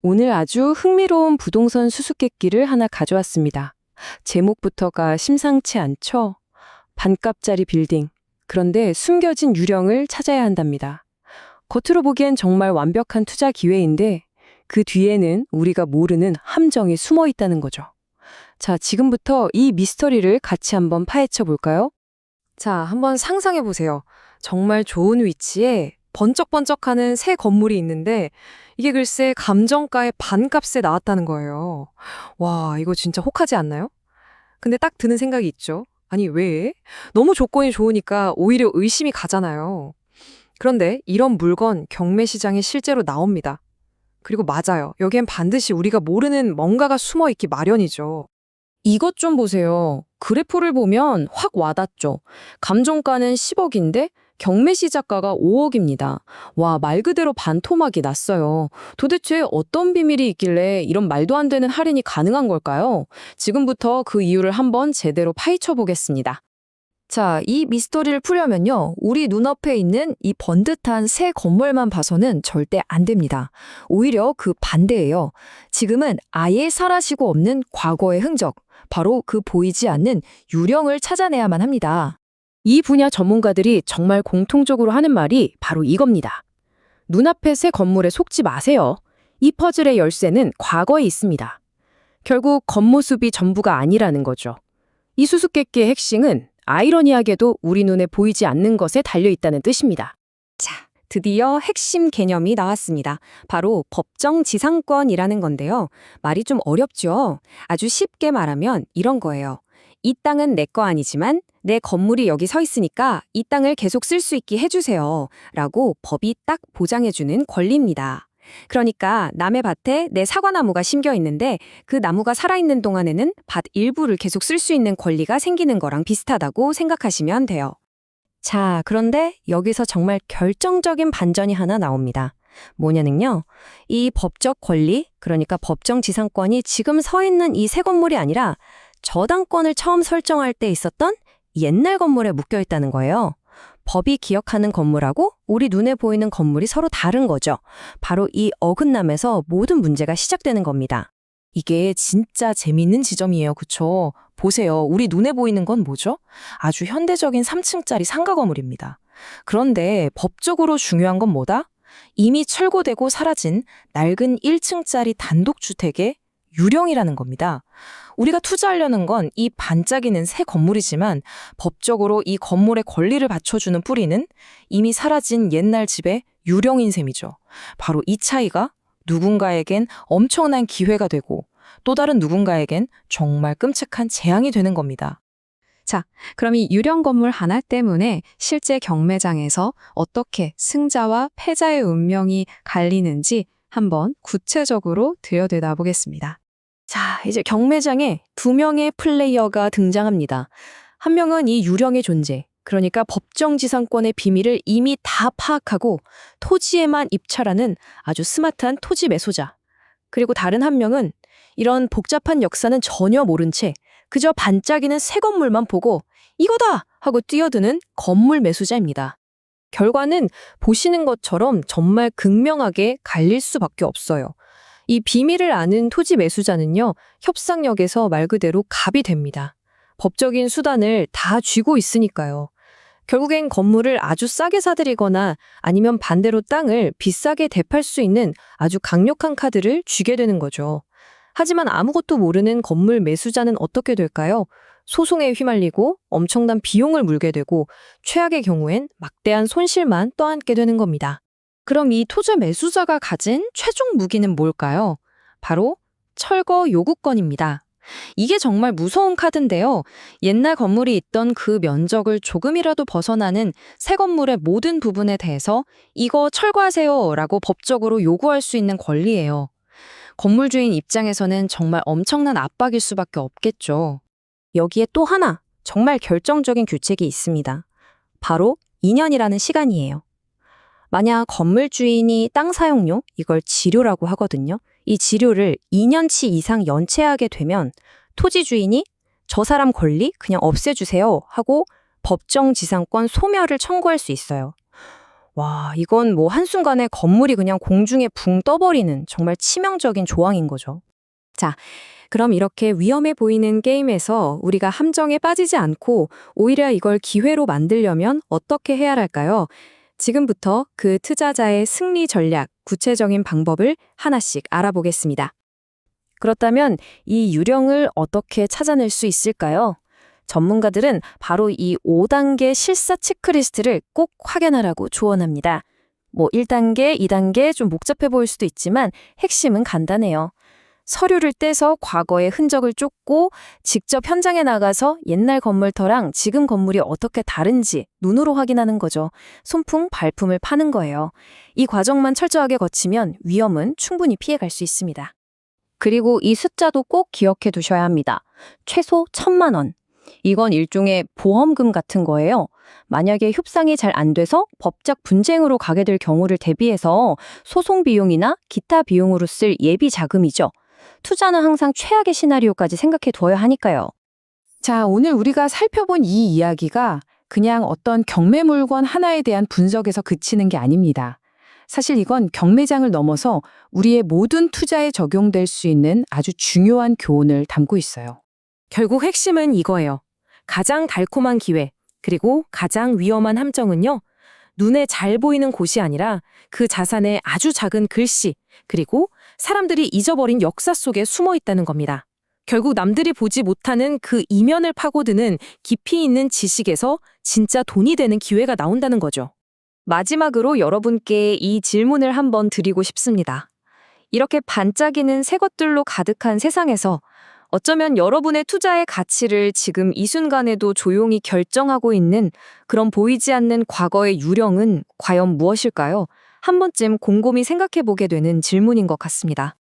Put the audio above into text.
오늘 아주 흥미로운 부동산 수수께끼를 하나 가져왔습니다. 제목부터가 심상치 않죠? 반값짜리 빌딩. 그런데 숨겨진 유령을 찾아야 한답니다. 겉으로 보기엔 정말 완벽한 투자 기회인데 그 뒤에는 우리가 모르는 함정이 숨어 있다는 거죠. 자, 지금부터 이 미스터리를 같이 한번 파헤쳐 볼까요? 자, 한번 상상해 보세요. 정말 좋은 위치에 번쩍번쩍하는 새 건물이 있는데 이게 글쎄 감정가의 반값에 나왔다는 거예요. 와, 이거 진짜 혹하지 않나요? 근데 딱 드는 생각이 있죠. 아니, 왜? 너무 조건이 좋으니까 오히려 의심이 가잖아요. 그런데 이런 물건 경매 시장에 실제로 나옵니다. 그리고 맞아요. 여기엔 반드시 우리가 모르는 뭔가가 숨어 있기 마련이죠. 이것 좀 보세요. 그래프를 보면 확 와닿죠. 감정가는 10억인데 경매 시작가가 5억입니다. 와, 말 그대로 반토막이 났어요. 도대체 어떤 비밀이 있길래 이런 말도 안 되는 할인이 가능한 걸까요? 지금부터 그 이유를 한번 제대로 파헤쳐 보겠습니다. 자, 이 미스터리를 풀려면요, 우리 눈앞에 있는 이 번듯한 새 건물만 봐서는 절대 안 됩니다. 오히려 그 반대예요. 지금은 아예 사라지고 없는 과거의 흔적, 바로 그 보이지 않는 유령을 찾아내야만 합니다. 이 분야 전문가들이 정말 공통적으로 하는 말이 바로 이겁니다. 눈앞의 새 건물에 속지 마세요. 이 퍼즐의 열쇠는 과거에 있습니다. 결국 겉모습이 전부가 아니라는 거죠. 이 수수께끼의 핵심은 아이러니하게도 우리 눈에 보이지 않는 것에 달려있다는 뜻입니다. 자, 드디어 핵심 개념이 나왔습니다. 바로 법정지상권이라는 건데요. 말이 좀 어렵죠? 아주 쉽게 말하면 이런 거예요. 이 땅은 내 거 아니지만 내 건물이 여기 서 있으니까 이 땅을 계속 쓸 수 있게 해주세요. 라고 법이 딱 보장해주는 권리입니다. 그러니까 남의 밭에 내 사과나무가 심겨 있는데 그 나무가 살아있는 동안에는 밭 일부를 계속 쓸 수 있는 권리가 생기는 거랑 비슷하다고 생각하시면 돼요. 자, 그런데 여기서 정말 결정적인 반전이 하나 나옵니다. 뭐냐는요, 이 법적 권리, 그러니까 법정지상권이 지금 서 있는 이 새 건물이 아니라 저당권을 처음 설정할 때 있었던 옛날 건물에 묶여 있다는 거예요. 법이 기억하는 건물하고 우리 눈에 보이는 건물이 서로 다른 거죠. 바로 이 어긋남에서 모든 문제가 시작되는 겁니다. 이게 진짜 재미있는 지점이에요. 그쵸? 보세요. 우리 눈에 보이는 건 뭐죠? 아주 현대적인 3층짜리 상가 건물입니다. 그런데 법적으로 중요한 건 뭐다? 이미 철거되고 사라진 낡은 1층짜리 단독주택의 유령이라는 겁니다. 우리가 투자하려는 건 이 반짝이는 새 건물이지만 법적으로 이 건물의 권리를 받쳐주는 뿌리는 이미 사라진 옛날 집의 유령인 셈이죠. 바로 이 차이가 누군가에겐 엄청난 기회가 되고 또 다른 누군가에겐 정말 끔찍한 재앙이 되는 겁니다. 자, 그럼 이 유령 건물 하나 때문에 실제 경매장에서 어떻게 승자와 패자의 운명이 갈리는지 한번 구체적으로 들여다보겠습니다. 보겠습니다. 자, 이제 경매장에 두 명의 플레이어가 등장합니다. 한 명은 이 유령의 존재, 그러니까 법정지상권의 비밀을 이미 다 파악하고 토지에만 입찰하는 아주 스마트한 토지 매수자. 그리고 다른 한 명은 이런 복잡한 역사는 전혀 모른 채 그저 반짝이는 새 건물만 보고 이거다! 하고 뛰어드는 건물 매수자입니다. 결과는 보시는 것처럼 정말 극명하게 갈릴 수밖에 없어요. 이 비밀을 아는 토지 매수자는요, 협상력에서 말 그대로 갑이 됩니다. 법적인 수단을 다 쥐고 있으니까요. 결국엔 건물을 아주 싸게 사들이거나 아니면 반대로 땅을 비싸게 대팔 수 있는 아주 강력한 카드를 쥐게 되는 거죠. 하지만 아무것도 모르는 건물 매수자는 어떻게 될까요? 소송에 휘말리고 엄청난 비용을 물게 되고 최악의 경우엔 막대한 손실만 떠안게 되는 겁니다. 그럼 이 토지 매수자가 가진 최종 무기는 뭘까요? 바로 철거 요구권입니다. 이게 정말 무서운 카드인데요. 옛날 건물이 있던 그 면적을 조금이라도 벗어나는 새 건물의 모든 부분에 대해서 이거 철거하세요 라고 법적으로 요구할 수 있는 권리예요. 건물주인 입장에서는 정말 엄청난 압박일 수밖에 없겠죠. 여기에 또 하나 정말 결정적인 규칙이 있습니다. 바로 2년이라는 시간이에요. 만약 건물 주인이 땅 사용료, 이걸 지료라고 하거든요. 이 지료를 2년치 이상 연체하게 되면 토지 주인이 저 사람 권리 그냥 없애주세요 하고 법정지상권 소멸을 청구할 수 있어요. 와, 이건 뭐 한순간에 건물이 그냥 공중에 붕 떠버리는 정말 치명적인 조항인 거죠. 자, 그럼 이렇게 위험해 보이는 게임에서 우리가 함정에 빠지지 않고 오히려 이걸 기회로 만들려면 어떻게 해야 할까요? 지금부터 그 투자자의 승리 전략, 구체적인 방법을 하나씩 알아보겠습니다. 그렇다면 이 유령을 어떻게 찾아낼 수 있을까요? 전문가들은 바로 이 5단계 실사 체크리스트를 꼭 확인하라고 조언합니다. 뭐 1단계, 2단계 좀 복잡해 보일 수도 있지만 핵심은 간단해요. 서류를 떼서 과거의 흔적을 쫓고 직접 현장에 나가서 옛날 건물터랑 지금 건물이 어떻게 다른지 눈으로 확인하는 거죠. 손품, 발품을 파는 거예요. 이 과정만 철저하게 거치면 위험은 충분히 피해갈 수 있습니다. 그리고 이 숫자도 꼭 기억해 두셔야 합니다. 최소 1,000만 원. 이건 일종의 보험금 같은 거예요. 만약에 협상이 잘 안 돼서 법적 분쟁으로 가게 될 경우를 대비해서 소송 비용이나 기타 비용으로 쓸 예비 자금이죠. 투자는 항상 최악의 시나리오까지 생각해 두어야 하니까요. 자, 오늘 우리가 살펴본 이 이야기가 그냥 어떤 경매 물건 하나에 대한 분석에서 그치는 게 아닙니다. 사실 이건 경매장을 넘어서 우리의 모든 투자에 적용될 수 있는 아주 중요한 교훈을 담고 있어요. 결국 핵심은 이거예요. 가장 달콤한 기회, 그리고 가장 위험한 함정은요, 눈에 잘 보이는 곳이 아니라 그 자산의 아주 작은 글씨, 그리고 사람들이 잊어버린 역사 속에 숨어 있다는 겁니다. 결국 남들이 보지 못하는 그 이면을 파고드는 깊이 있는 지식에서 진짜 돈이 되는 기회가 나온다는 거죠. 마지막으로 여러분께 이 질문을 한번 드리고 싶습니다. 이렇게 반짝이는 새 것들로 가득한 세상에서 어쩌면 여러분의 투자의 가치를 지금 이 순간에도 조용히 결정하고 있는 그런 보이지 않는 과거의 유령은 과연 무엇일까요? 한 번쯤 곰곰이 생각해 보게 되는 질문인 것 같습니다.